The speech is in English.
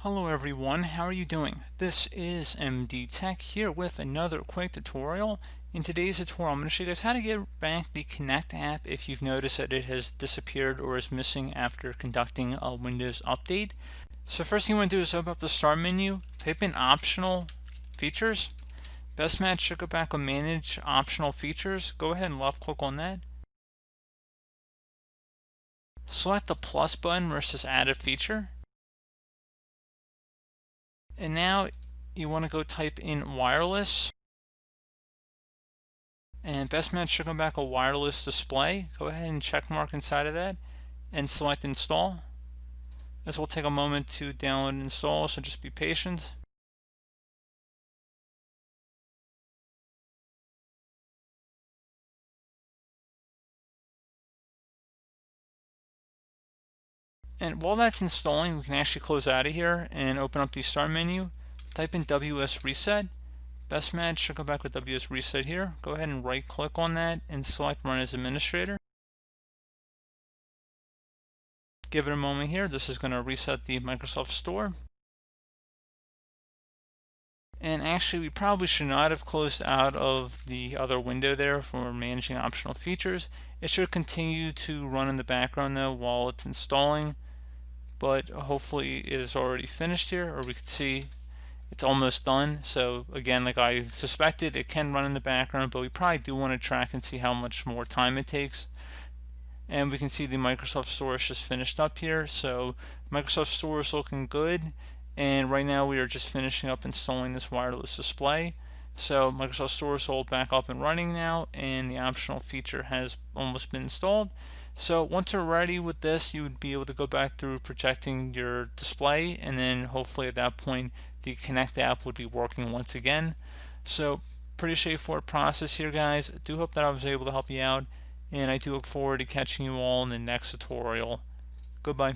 Hello everyone, how are you doing? This is MD Tech here with another quick tutorial. In today's tutorial, I'm going to show you guys how to get back the Connect app if you've noticed that it has disappeared or is missing after conducting a Windows update. So first thing you want to do is open up the Start menu, type in Optional Features. BestMatch should go back on Manage Optional Features. Go ahead and left click on that. Select the plus button versus Add a Feature. And now you want to go type in wireless, and BestMatch should come back a wireless display. Go ahead and check mark inside of that and select install. This will take a moment to download and install, so just be patient. And while that's installing, we can actually close out of here and open up the Start menu. Type in WS Reset. BestMatch should come back with WS Reset here. Go ahead and right click on that and select Run as Administrator. Give it a moment here. This is going to reset the Microsoft Store. And actually, we probably should not have closed out of the other window there for managing optional features. It should continue to run in the background though while it's installing, but hopefully it is already finished here, or we can see it's almost done. So again, like I suspected, it can run in the background, but we probably do want to track and see how much more time it takes. And we can see the Microsoft Store is just finished up here. So Microsoft Store is looking good. And right now we are just finishing up installing this wireless display. So Microsoft Store is all back up and running now, and the optional feature has almost been installed. So once you're ready with this, you would be able to go back through protecting your display, and then hopefully at that point the Connect app would be working once again. So pretty straightforward process here, guys. I do hope that I was able to help you out, and I do look forward to catching you all in the next tutorial. Goodbye.